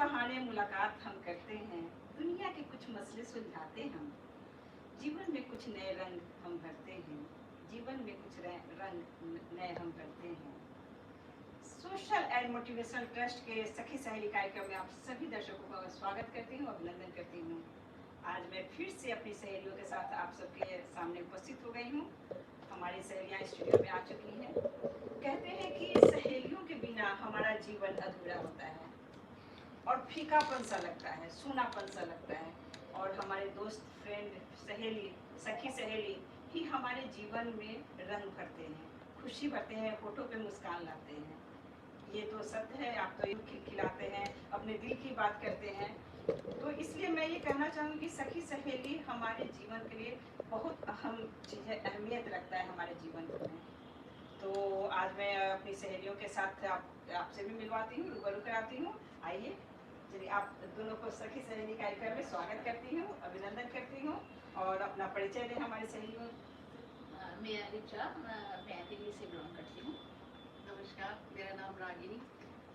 बहाने मुलाकात हम करते हैं, दुनिया के कुछ मसले सुलझाते हम, जीवन में कुछ नए रंग हम भरते हैं, जीवन में कुछ रंग नए हम भरते हैं। सोशल एंड मोटिवेशनल ट्रस्ट के सखी सहेली कार्यक्रम में आप सभी दर्शकों का स्वागत करती हूँ, अभिनंदन करती हूँ। आज मैं फिर से अपनी सहेलियों के साथ आप सबके सामने उपस्थित हो गई हूँ। हमारी सहेलियाँ स्टूडियो में आ चुकी हैं। कहते हैं कि सहेलियों के बिना हमारा जीवन अधूरा होता है और फीकापन सा लगता है, सूनापन सा लगता है, और हमारे दोस्त, फ्रेंड, सहेली, सखी सहेली ही हमारे जीवन में रंग भरते हैं, खुशी भरते हैं, होठों पे मुस्कान लाते हैं। ये तो सत्य है। आप तो खिलाते हैं, अपने दिल की बात करते हैं। तो इसलिए मैं ये कहना चाहूँगी, सखी सहेली हमारे जीवन के लिए बहुत अहम चीज़ है, अहमियत रखता है हमारे जीवन में। तो आज मैं अपनी सहेलियों के साथ आपसे भी मिलवाती हूँ, रूबरू कराती हूँ। आइए, चलिए, आप दोनों को सखी सहेली कार्यक्रम में स्वागत करती हूँ, अभिनंदन करती हूँ, और अपना परिचय दें हमारे सहेलियों। मैं रिचा, मैं दिल्ली से बिलोंग करती हूँ। नमस्कार, मेरा नाम रागिनी,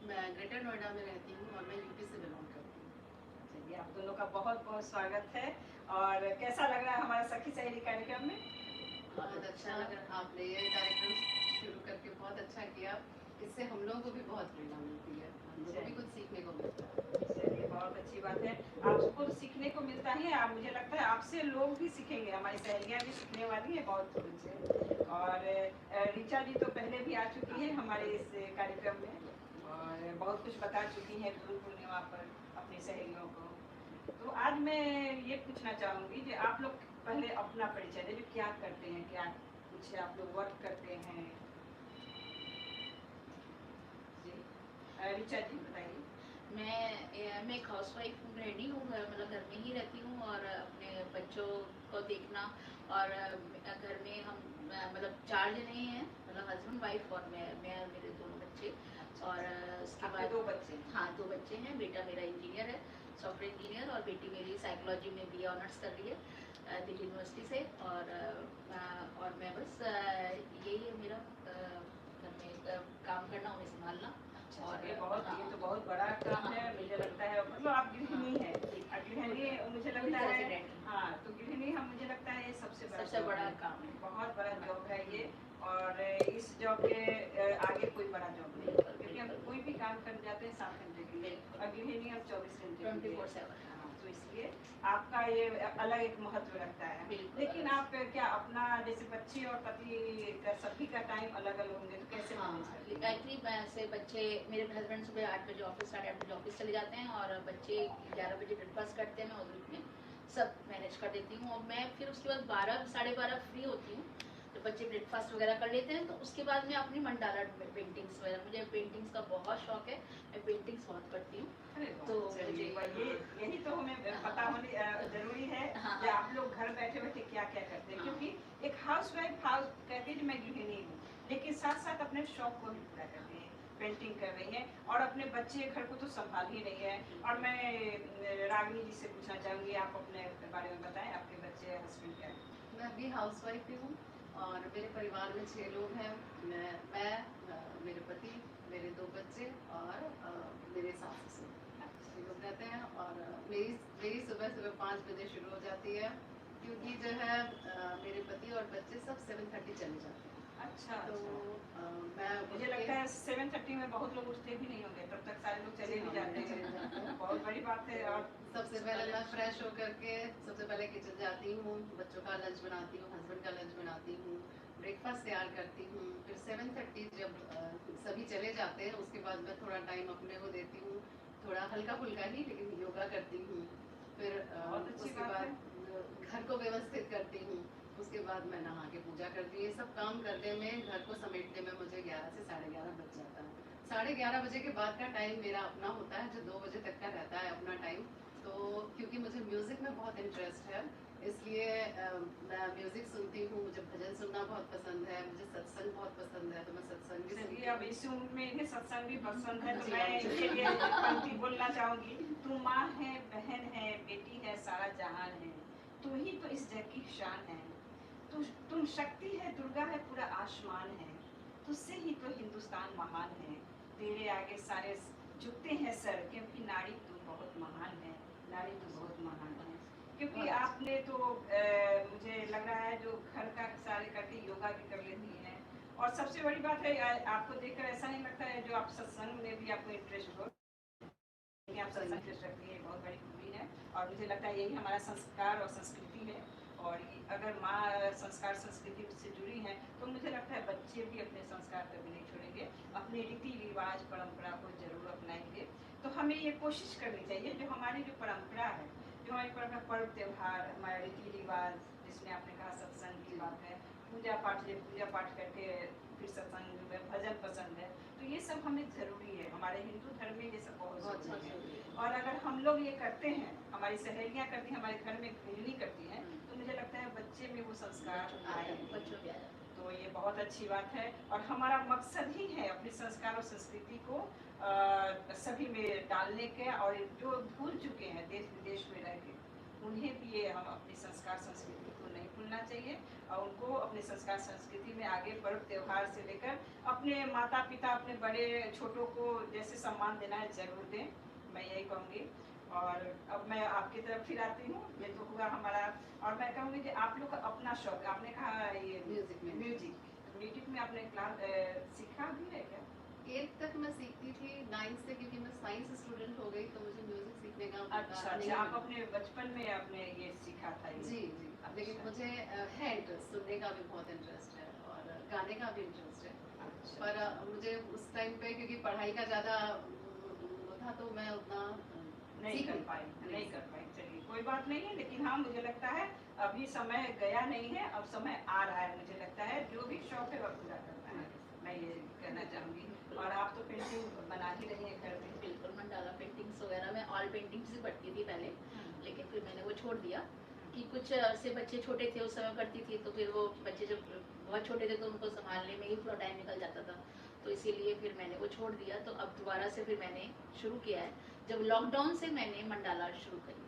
मैं ग्रेटर नोएडा में रहती हूँ और मैं यूपी से बिलोंग करती हूँ। चलिए, आप दोनों का बहुत बहुत स्वागत है। और कैसा लग रहा है हमारा सखी सहेली कार्यक्रम में? बहुत अच्छा लग रहा है। आपने ये कार्यक्रम शुरू करके बहुत अच्छा किया। इससे हम लोगों को भी बहुत प्रेरणा मिलती है, हम लोगों को भी कुछ सीखने को मिलता है। चलिए, बहुत अच्छी बात है। आपको सीखने को मिलता है। आप, मुझे लगता है आपसे लोग भी सीखेंगे, हमारी सहेलियाँ भी सीखने वाली हैं बहुत उनसे। और ऋचा जी तो पहले भी आ चुकी है हमारे इस कार्यक्रम में और बहुत कुछ बता चुकी हैं गुरु पूर्णिमा पर अपनी सहेलियों को। तो आज मैं ये पूछना चाहूँगी कि आप लोग पहले अपना परिचय दें, क्या करते हैं, क्या कुछ आप लोग वर्क करते हैं। जी, ऋचा जी बताइए। मैं एक हाउस वाइफ हूँ, गृहिणी हूँ, मतलब घर में ही रहती हूँ और अपने बच्चों को देखना। और घर में हम मतलब 4 जने हैं, मतलब हस्बैंड वाइफ और मैं और मेरे दोनों बच्चे। और उसके बाद 2 बच्चे? हाँ, 2 बच्चे हैं। बेटा मेरा इंजीनियर है, सॉफ्टवेयर इंजीनियर, और बेटी मेरी साइकोलॉजी में BA ऑनर्स कर रही है दिल्ली यूनिवर्सिटी से। और मैं बस यही है मेरा, घर में काम करना, उन्हें संभालना। और ये तो बहुत बड़ा काम है, मुझे लगता है। मतलब आप गृहिणी हैं, गृहिणी मुझे लगता है। हाँ, तो गृहिणी हम, मुझे लगता है ये सबसे बड़ा काम है, बहुत बड़ा जॉब है ये। और इस जॉब के आगे कोई बड़ा जॉब नहीं है, क्योंकि हम कोई भी काम कर जाते हैं 7 घंटे के लिए, और गृहिणी हम 24 घंटे 24/7। तो इसलिए आपका ये अलग एक महत्व रखता है। लेकिन आप क्या अपना, जैसे बच्चे और पति का, सभी का टाइम अलग अलग होंगे, तो कैसे मैनेज करते हैं? एक्चुअली ऐसे बच्चे, मेरे हस्बैंड सुबह 8 बजे ऑफिस, 8:30 बजे ऑफिस चले जाते हैं, और बच्चे 11 बजे ब्रेकफास्ट करते हैं। मैं उस ग्रुप में सब मैनेज कर देती हूँ, और मैं फिर उसके बाद 12 साढ़े 12 फ्री होती हूँ। तो बच्चे ब्रेकफास्ट वगैरह कर लेते हैं, तो उसके बाद मैं अपनी मंडाला पेंटिंग्स वगैरह, मुझे पेंटिंग्स का बहुत शौक है, मैं पेंटिंग्स बहुत करती हूँ। तो यही तो हमें पता होनी जरूरी है कि आप लोग घर बैठे बैठे क्या क्या करते हैं। क्योंकि एक हाउसवाइफ कहती है मैं गृहिणी हूँ, लेकिन साथ साथ अपने शौक को भी पूरा कर रही है, पेंटिंग कर रही है, और अपने बच्चे घर को तो संभाल ही रही है। और मैं रागिनी जी से पूछना चाहूँगी, आप अपने बारे में बताएं, आपके बच्चे, हस्बैंड क्या है? मैं भी हाउस वाइफ ही हूँ, और मेरे परिवार में 6 लोग हैं। मैं मेरे पति, मेरे 2 बच्चे और मेरे सास ससुर लोग रहते हैं। और मेरी सुबह 5 बजे शुरू हो जाती है, क्योंकि जो है मेरे पति और बच्चे सब 7:30 चले जाते हैं। अच्छा, तो मैं, मुझे लगता है 7:30 में बहुत लोग उठते भी नहीं होंगे, तब तक सारे लोग चले भी जाते हैं। बहुत बड़ी बात है। और सबसे पहले मैं फ्रेश होकर के सबसे पहले किचन जाती हूँ, बच्चों का लंच बनाती हूँ, हस्बैंड का लंच बनाती हूँ, ब्रेकफास्ट तैयार करती हूँ। फिर 7:30 जब सभी चले जाते हैं, उसके बाद मैं थोड़ा टाइम अपने को देती हूँ, थोड़ा हल्का फुल्का ही, लेकिन योगा करती हूँ। फिर उसके बाद घर को व्यवस्थित करती हूँ। उसके बाद मैं नहा के पूजा करती हूँ। ये सब काम करने में, घर को समेटने में मुझे 11 से 11:30 बज जाता है। 11:30 बजे के बाद का टाइम मेरा अपना होता है, जो 2 बजे तक का रहता है अपना टाइम। तो क्योंकि मुझे म्यूज़िक में बहुत इंटरेस्ट है, इसलिए मैं म्यूज़िक सुनती हूँ। मुझे भजन सुनना बहुत पसंद है, मुझे सत्संग बहुत पसंद है, तो मैं सत्संग भी सुनती हूँ। अब इस उम्र में इन्हें सत्संग भी पसंद है, तो मैं इनके लिए पंक्ति बोलना चाहूँगी। तू माँ है, बहन है, बेटी है, सारा जहान है, तू ही तो इस जग की शान है। तुम शक्ति है, दुर्गा है, पूरा आसमान है, तुझसे ही तो हिंदुस्तान महान है। तेरे आगे सारे झुकते हैं सर, क्योंकि नारी तुम नारी तो बहुत महान है, क्योंकि बहुत अच्छा। आपने तो मुझे लग रहा है जो घर का सारे करके योगा भी कर लेती हैं, और सबसे बड़ी बात है आपको देखकर ऐसा नहीं लगता है जो आप सत्संग में भी आपको इंटरेस्ट हो, कि आप सत्संग इंटरेस्ट रखती है, बहुत बड़ी खूबी है। और मुझे लगता है यही हमारा संस्कार और संस्कृति है, और अगर माँ संस्कार संस्कृति से जुड़ी हैं तो मुझे लगता है बच्चे भी अपने संस्कार कभी नहीं छोड़ेंगे, अपने रीति रिवाज परंपरा को जरूर अपनाएंगे। तो हमें ये कोशिश करनी चाहिए जो हमारी जो परंपरा है, जो हमारी परंपरा, पर्व त्योहार, हमारे रीति रिवाज, जिसमें आपने कहा सत्संग की बात है, पूजा पाठ करके फिर सत्संग में भजन पसंद है, तो ये सब हमें जरूरी है, हमारे हिंदू धर्म में ये सब बहुत जरूरी है। और अगर हम लोग ये करते हैं, हमारी सहेलियाँ करती हैं, हमारे घर में गृहिणी करती हैं, तो मुझे लगता है बच्चे में वो संस्कार आएंगे, तो ये बहुत अच्छी बात है। और हमारा मकसद ही है अपने संस्कार और संस्कृति को सभी में डालने के, और जो भूल चुके हैं देश विदेश में रह के, उन्हें भी ये हम अपनी संस्कार संस्कृति को नहीं भूलना चाहिए, और उनको अपने संस्कार संस्कृति में आगे पर्व त्योहार से लेकर अपने माता पिता, अपने बड़े छोटों को जैसे सम्मान देना है जरूर दें, मैं यही कहूँगी। और अब मैं आपकी तरफ फिर आती हूँ, ये तो हुआ हमारा, और मैं कहूँगी कि आप लोग का अपना शौक, आपने कहा ये म्यूजिक में आपने क्लास सीखा भी है क्या? 8th तक मैं सीखती थी, 9th से क्योंकि मैं साइंस स्टूडेंट हो गई तो मुझे म्यूजिक सीखने का अच्छा, आप अपने बचपन में आपने ये सीखा था ये? जी। लेकिन मुझे है इंटरेस्ट, सुनने का भी बहुत इंटरेस्ट है और गाने का भी इंटरेस्ट है। अच्छा। पर मुझे उस टाइम पे क्योंकि पढ़ाई का ज़्यादा वो था तो मैं उतना नहीं कर पाई। चलिए कोई बात नहीं है, लेकिन हाँ मुझे लगता है अभी समय गया नहीं है, अब समय आ रहा है, मुझे लगता है जो भी शौक है वह पूरा करना है, मैं ये कहना चाहूँगी। और आप तो पेंटिंग बना ही रही है घर में? बिल्कुल, मंडाला पेंटिंग्स वगैरह मैं ऑयल पेंटिंग्स ही पढ़ती थी पहले, लेकिन फिर मैंने वो छोड़ दिया कि कुछ से बच्चे छोटे थे उस समय करती थी, तो फिर वो बच्चे जब बहुत छोटे थे तो उनको संभालने में ही पूरा टाइम निकल जाता था, तो इसीलिए फिर मैंने वो छोड़ दिया। तो अब दोबारा से फिर मैंने शुरू किया है, जब लॉकडाउन से मैंने मंडाला शुरू करी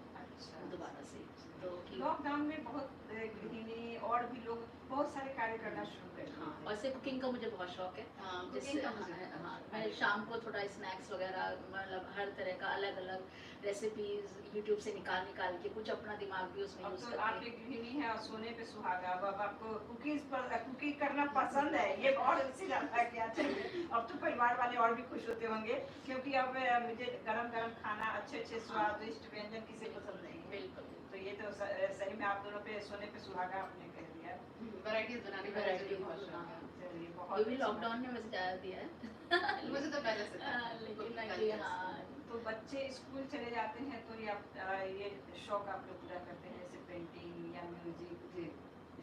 दोबारा से। तो लॉकडाउन में बहुत गृहिणी और भी लोग बहुत सारे कार्य करना शुरू कर दिए। हाँ, और से कुकिंग का मुझे बहुत शौक है। जिससे मैं शाम को थोड़ा स्नैक्स वगैरह, मतलब हर तरह का अलग अलग रेसिपीज यूट्यूब से निकाल के कुछ अपना दिमाग भी उसमें यूज करते हैं। आप एक गृहिणी है और सोने पे सुहागा, अब आपको कुकिंग करना पसंद है, ये और इससे ज्यादा क्या चाहिए। अब तो परिवार वाले और भी खुश होते होंगे, क्योंकि अब मुझे गरम गरम खाना, अच्छे अच्छे स्वादिष्ट व्यंजन किसे पसंद नहीं है। बिल्कुल, तो ये तो सही में आप दोनों पे सोने पे सुहागा आपने कह दिया। वैराइटीज बनाने का वैराइटी बहुत शौक है। चलिए ये बहुत भी लॉकडाउन ने मुझे ज़्यादा दिया है। मुझे तो पहले से था। लेकिन हाँ, तो बच्चे स्कूल चले जाते हैं तो ये शौक आप लोग पूरा करते हैं, जैसे पेंटिंग या म्यूजिक?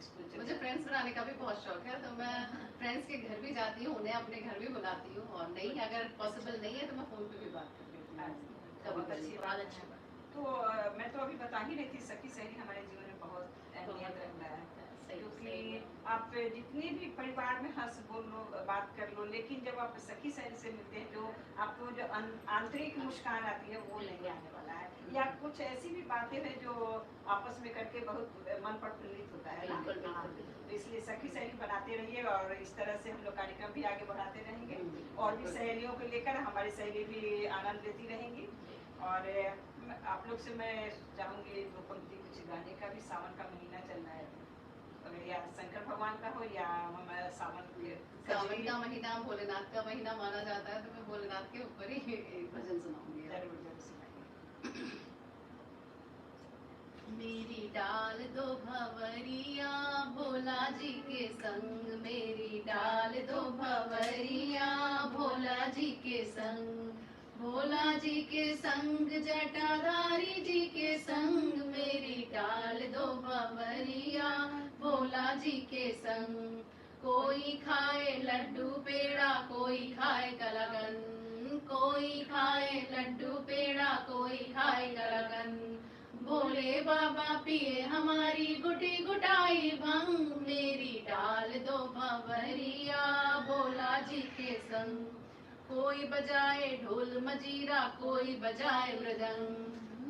स्कूल चले मुझे फ्रेंड्स बनाने का भी बहुत शौक है, तो मैं फ्रेंड्स के घर भी जाती हूँ, उन्हें अपने घर भी बुलाती हूँ, और नहीं अगर पॉसिबल नहीं है तो मैं फोन पे भी बात करती हूँ। बहुत अच्छी बहुत बात अच्छी है। बात। तो मैं तो अभी बता ही रही थी, सखी सहेली हमारे जीवन में बहुत अहमियत रखता है, क्योंकि आप जितने भी परिवार में हंस बोल लो, बात कर लो, लेकिन जब आप सखी सहेली से मिलते हैं जो आपको जो आंतरिक मुस्कान आती है वो नहीं आने वाला है, या कुछ ऐसी भी बातें हैं जो आपस में करके बहुत मन प्रफुल्लित होता है ना। तो इसलिए सखी सहेली बनाते रहिए, और इस तरह से हम लोग कार्यक्रम भी आगे बढ़ाते रहेंगे, और भी सहेलियों को लेकर हमारी सहेली भी आनंद लेती रहेंगी। और आप लोग से मैं चाहूँगी दो पंक्ति कुछ गाने का भी, सावन का महीना चल रहा है, या शंकर भगवान का हो या सावन का महीना भोलेनाथ का महीना माना जाता है, तो मैं भोलेनाथ के ऊपर ही एक भजन सुनाऊंगी। जरूर सुनाइए। मेरी डाल दो भंवरिया भोला जी के संग, मेरी डाल दो भंवरिया भोला जी के संग, भोला जी के संग जटाधारी जी के संग, मेरी डाल दो भंवरिया भोला जी के संग। कोई खाए लड्डू पेड़ा, कोई खाए कलाकंद, कोई खाए लड्डू पेड़ा, कोई खाए कलाकंद, भोले बाबा पिए हमारी गुटी गुटाई भंग, मेरी डाल दो भंवरिया भोला जी के संग। कोई बजाए ढोल मजीरा, कोई बजाए मृदंग,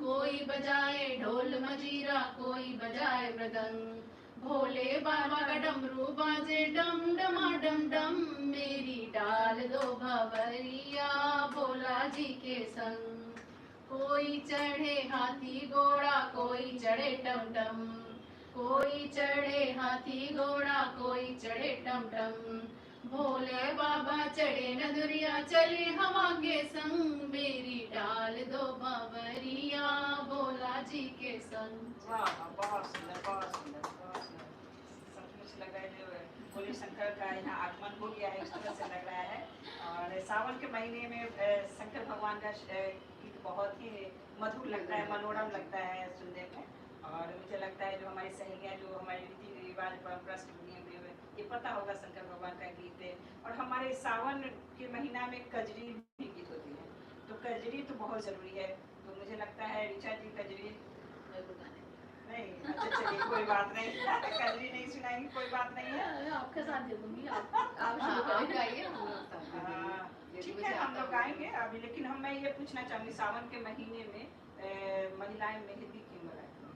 कोई बजाए ढोल मजीरा, कोई बजाए मृदंग, भोले बाबा का डमरू बाजे डम डमा डम डम, मेरी डाल दो भंवरिया भोला जी के संग। कोई चढ़े हाथी घोड़ा कोई चढ़े टमटम, कोई चढ़े हाथी घोड़ा कोई चढ़े टमटम। भोले बाबा चढ़े नदुरिया चले हवा के संग, मेरी डाल दो बाबरिया भोला जी के संग। वाह, बहुत सुंदर, बहुत सुंदर, बहुत सुंदर। सचमुच लग रहा है जो भोले शंकर का यहाँ आगमन हो गया है, इस तरह से लग रहा है। और सावन के महीने में शंकर भगवान का गीत बहुत ही मधुर लगता है, मनोरम लगता है सुनने में। और मुझे लगता है जो हमारी सहेलियाँ, जो हमारे रीति रिवाज परंपरा से जुड़ी हुई है, ये पता होगा शंकर भगवान का गीत है। और हमारे सावन के महीना में कजरी भी गीत होती है, तो कजरी तो बहुत ज़रूरी है। तो मुझे लगता है ऋचा जी कजरी नहीं, अच्छा चलिए कोई बात नहीं, कजरी नहीं सुनाएंगी, कोई बात नहीं है। आपके साथ दे दूंगी, आप हाँ, शुरू आप करें। गाइए, हम लोग साथ में हाँ, गाएंगे। यदि ठीक मुझे है, हम आता लोग हो। गाएंगे अभी। लेकिन मैं ये पूछना चाहूँगी, सावन के महीने में महिलाएं मेहंदी क्यों लगाती हैं?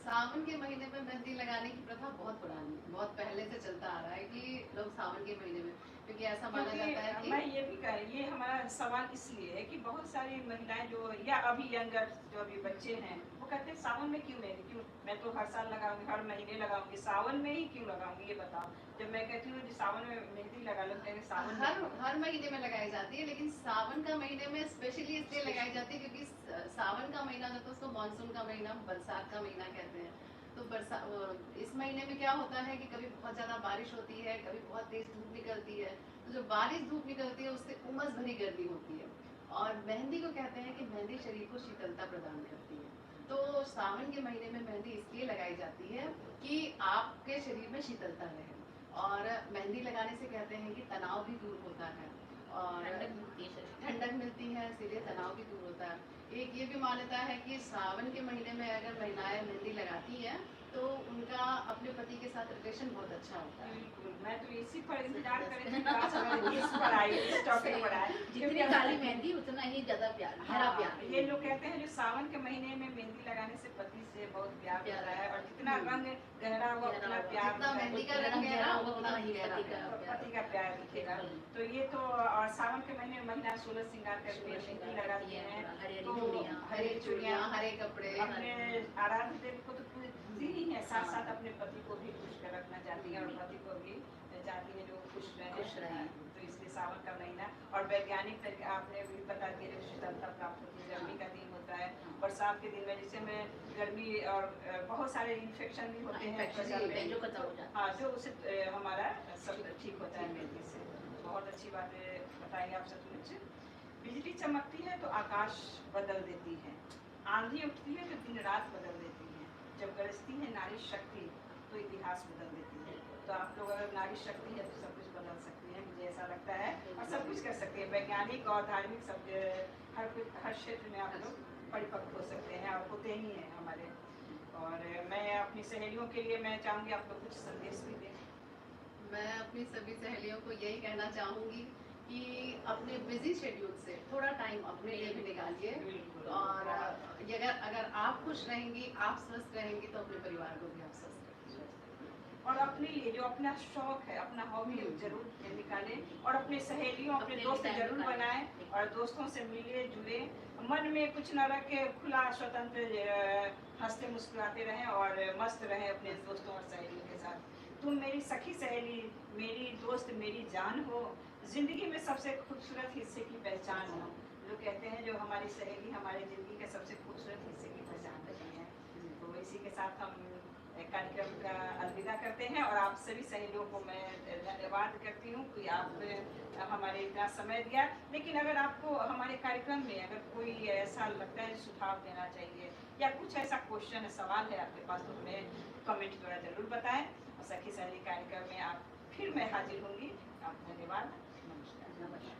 सावन के महीने में मेहंदी लगाने की प्रथा बहुत पुरानी, बहुत पहले से चलता आ रहा है कि लोग सावन के महीने में, क्योंकि ऐसा माना क्योंकि जाता है कि मैं ये भी ये हमारा सवाल इसलिए है कि बहुत सारी महिलाएं जो, या अभी यंगर जो अभी बच्चे हैं, वो कहते हैं सावन में क्यों मेहंदी, क्यों मैं तो हर साल लगाऊंगी, हर महीने लगाऊंगी, सावन में ही क्यों लगाऊंगी, ये बताओ। जब मैं कहती हूँ सावन में मेहंदी लगा लो, कहते हैं सावन में हर क्यों? हर महीने में लगाई जाती है, लेकिन सावन का महीने में स्पेशली इसलिए लगाई जाती है क्योंकि सावन का महीना जो तो उसको मानसून का महीना, बरसात का महीना कहते हैं। तो इस महीने में क्या होता है कि कभी बहुत ज्यादा बारिश होती है, कभी बहुत तेज धूप निकलती है। तो जो बारिश धूप निकलती है उससे उमस भरी गर्मी होती है, और मेहंदी को कहते हैं कि मेहंदी शरीर को शीतलता प्रदान करती है। तो सावन के महीने में मेहंदी इसलिए लगाई जाती है कि आपके शरीर में शीतलता रहे। और मेहंदी लगाने से कहते हैं कि तनाव भी दूर होता है, और ठंडक मिलती है, इसीलिए तनाव भी दूर होता है। एक ये भी मान्यता है कि सावन के महीने में अगर महिलाएं मेहंदी लगाती हैं तो उनका अपने पति के साथ रिलेशन बहुत अच्छा होता है। बिल्कुल, मैं तो इसी पर इंतजार कर रही थी कि आज हमें इस पर आई, इस टॉपिक पर आए। जितनी काली मेहंदी उतना ही ज्यादा प्यार, गहरा हाँ, प्यार। ये लोग कहते हैं जो सावन के महीने में मेहंदी लगाने से पति से बहुत प्यार होता है, और जितना रंग गहरा हुआ उतना प्यार जितना होता है, मेहंदी का रंग गहरा होगा उतना ही गहरा पति का प्यार दिखेगा। तो ये तो, और सावन के महीने में महिला 16 श्रृंगार करती है, मेहंदी लगाती है, तो हरे चूड़ियाँ, हरे कपड़े, अपने आराध्य देव को तो पूजती ही है, साथ साथ अपने पति को भी खुश कर रखना चाहती है, और पति को भी चाहती है जो खुश रहे। तो इसलिए सावन का महीना, और वैज्ञानिक तरीके आपने भी बता दिया, जो शीतलता प्राप्त होती है, गर्मी का दिन होता है, बरसात के दिन में जैसे में गर्मी और बहुत सारे इन्फेक्शन भी होते हैं, हाँ, जो उससे हमारा सब ठीक होता है मेहंदी से। बहुत अच्छी बात बताई आप सचमुच। बिजली चमकती है तो आकाश बदल देती है, आंधी उठती है तो दिन रात बदल देती है, जब गरजती है नारी शक्ति तो इतिहास बदल देती है। तो आप लोग अगर नारी शक्ति है तो सब कुछ बदल सकती है, मुझे ऐसा लगता है, और सब कुछ कर सकती है। वैज्ञानिक और धार्मिक सब हर क्षेत्र में आप लोग परिपक्व हो सकते हैं, और होते ही हैं हमारे। और मैं अपनी सहेलियों के लिए मैं चाहूँगी आप लोग कुछ संदेश भी दें। मैं अपनी सभी सहेलियों को यही कहना चाहूँगी कि अपने बिजी शेड्यूल से थोड़ा टाइम अपने लिए भी निकालिए, और अगर आप खुश रहेंगी, आप स्वस्थ रहेंगी, तो अपने परिवार को भी आप स्वस्थ रखेंगे। और अपने लिए जो अपना शौक है, अपना हॉबी जरूर निकालें, और अपने सहेलियों, अपने दोस्त जरूर बनाएं, और दोस्तों से मिलिए, जुड़े, मन में कुछ न रखे, खुला स्वतंत्र हंसते मुस्कुराते रहें, और मस्त रहें अपने दोस्तों और सहेलियों के साथ। तुम मेरी सखी सहेली, मेरी दोस्त, मेरी जान हो, जिंदगी में सबसे खूबसूरत हिस्से की पहचान हो। लोग कहते हैं जो हमारी सहेली हमारी जिंदगी के सबसे खूबसूरत हिस्से की पहचान रही है। तो इसी के साथ हम कार्यक्रम का अलविदा करते हैं, और आप सभी सहेलियों को मैं धन्यवाद करती हूँ कि आप हमारे इतना समय दिया। लेकिन अगर आपको हमारे कार्यक्रम में अगर कोई ऐसा लगता है सुझाव देना चाहिए, या कुछ ऐसा क्वेश्चन है, सवाल है आपके पास, तो हमें कमेंट द्वारा जरूर बताएं। और सखी सहेली कार्यक्रम में आप फिर मैं हाजिर होंगी। आप धन्यवाद, नमस्कार।